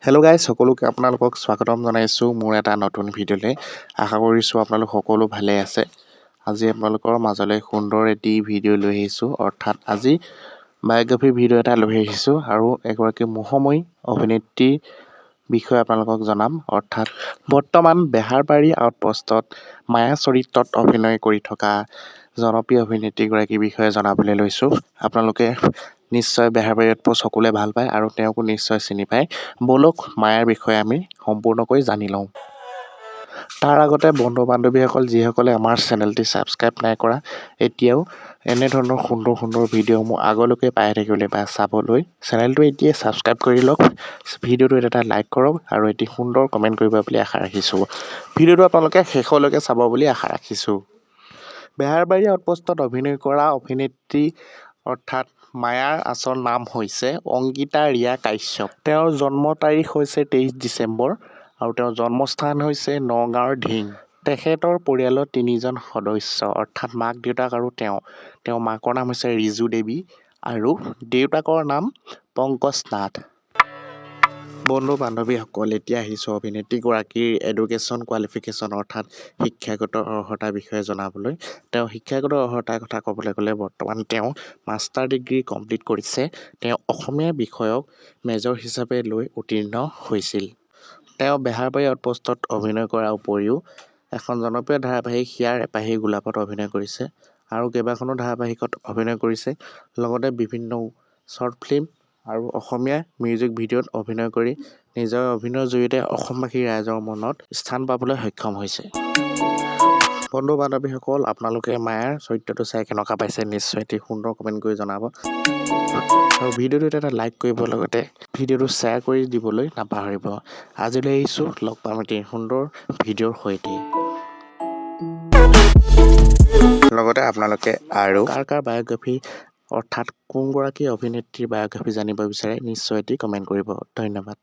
Hello' guys, সকলোকে আপোনালোকক স্বাগতম জনাইছোঁ মোৰ এটা নতুন ভিডিঅ'লৈ। আশা কৰিছোঁ আপোনালোক সকলো ভালে আছে। আজি আপোনালোকৰ মাজলৈ সুন্দৰ এটি ভিডিঅ' লৈ আহিছোঁ, অৰ্থাৎ আজি বায়'গ্ৰাফী ভিডিঅ' এটা লৈ আহিছোঁ আৰু এগৰাকী মোহময়ী অভিনেত্ৰীৰ বিষয়ে আপোনালোকক জনাম। অৰ্থাৎ বৰ্তমান বেহাৰবাৰী আউটপোষ্টত মায়া চৰিত্ৰত অভিনয় কৰি থকা জনপ্ৰিয় অভিনেত্ৰীগৰাকীৰ বিষয়ে জনাবলৈ লৈছোঁ। আপোনালোকে নিশ্চয় বেহাৰবাৰী আউটপোষ্ট সকলোৱে ভাল পায় আৰু তেওঁকো নিশ্চয় চিনি পায়। ব'লক মায়াৰ বিষয়ে আমি সম্পূৰ্ণকৈ জানি লওঁ। তাৰ আগতে বন্ধু বান্ধৱীসকল যিসকলে আমাৰ চেনেলটি ছাবস্ক্ৰাইব নাই কৰা, এতিয়াও এনেধৰণৰ সুন্দৰ সুন্দৰ ভিডিঅ'সমূহ আগলৈকে পাই থাকিবলৈ বা চাবলৈ চেনেলটো এতিয়াই ছাবস্ক্ৰাইব কৰি লওক। ভিডিঅ'টোত এটা লাইক কৰক আৰু এটি সুন্দৰ কমেণ্ট কৰিব বুলি আশা ৰাখিছোঁ। ভিডিঅ'টো আপোনালোকে শেষলৈকে চাব বুলি আশা ৰাখিছোঁ। বেহাৰবাৰী আউটপোষ্টত অভিনয় কৰা অভিনেত্ৰী অৰ্থাৎ মায়াৰ আচল নাম হৈছে অংকিতা ৰিয়া কাশ্যপ। তেওঁৰ জন্ম তাৰিখ হৈছে 23 ডিচেম্বৰ আৰু তেওঁৰ জন্মস্থান হৈছে নগাঁৱৰ ধিং। তেখেতৰ পৰিয়ালত 3জন সদস্য অৰ্থাৎ মাক দেউতাক আৰু তেওঁৰ মাকৰ নাম হৈছে ৰিজু দেৱী আৰু দেউতাকৰ নাম পংকজ নাথ। বন্ধু বান্ধৱীসকল, এতিয়া আহিছোঁ অভিনেত্ৰীগৰাকীৰ এডুকেশ্যন কোৱালিফিকেশ্যন অৰ্থাৎ শিক্ষাগত অৰ্হতাৰ বিষয়ে জনাবলৈ। তেওঁ শিক্ষাগত অৰ্হতাৰ কথা ক'বলৈ গ'লে বৰ্তমান তেওঁ মাষ্টাৰ ডিগ্ৰী কমপ্লিট কৰিছে। তেওঁ অসমীয়া বিষয়ক মেজৰ হিচাপে লৈ উত্তীৰ্ণ হৈছিল। তেওঁ বেহাৰবাৰী আউটপোষ্টত অভিনয় কৰাৰ উপৰিও এখন জনপ্ৰিয় ধাৰাবাহিক হিয়াৰ এপাহি গোলাপত অভিনয় কৰিছে আৰু কেইবাখনো ধাৰাবাহিকত অভিনয় কৰিছে। লগতে বিভিন্ন শ্বৰ্ট ফিল্ম আৰু অসমীয়া মিউজিক ভিডিঅ'ত অভিনয় কৰি নিজৰ অভিনয়ৰ জৰিয়তে অসমবাসী ৰাইজৰ মনত স্থান পাবলৈ সক্ষম হৈছে। বন্ধু বান্ধৱীসকল, আপোনালোকে মায়াৰ চৰিত্ৰটো চাই কেনেকুৱা পাইছে নিশ্চয় এটি সুন্দৰ কমেণ্ট কৰি জনাব আৰু ভিডিঅ'টোত এটা লাইক কৰিব, লগতে ভিডিঅ'টো শ্বেয়াৰ কৰি দিবলৈ নাপাহৰিব। আজিলৈ আহিছোঁ, লগ পাম এটি সুন্দৰ ভিডিঅ'ৰ সৈতে। লগতে আপোনালোকে আৰু কাৰ বায়'গ্ৰাফী অৰ্থাৎ কোনগৰাকী অভিনেত্ৰীৰ বায়'গ্ৰাফী জানিব বিচাৰে নিশ্চয় এটি কমেণ্ট কৰিব। ধন্যবাদ।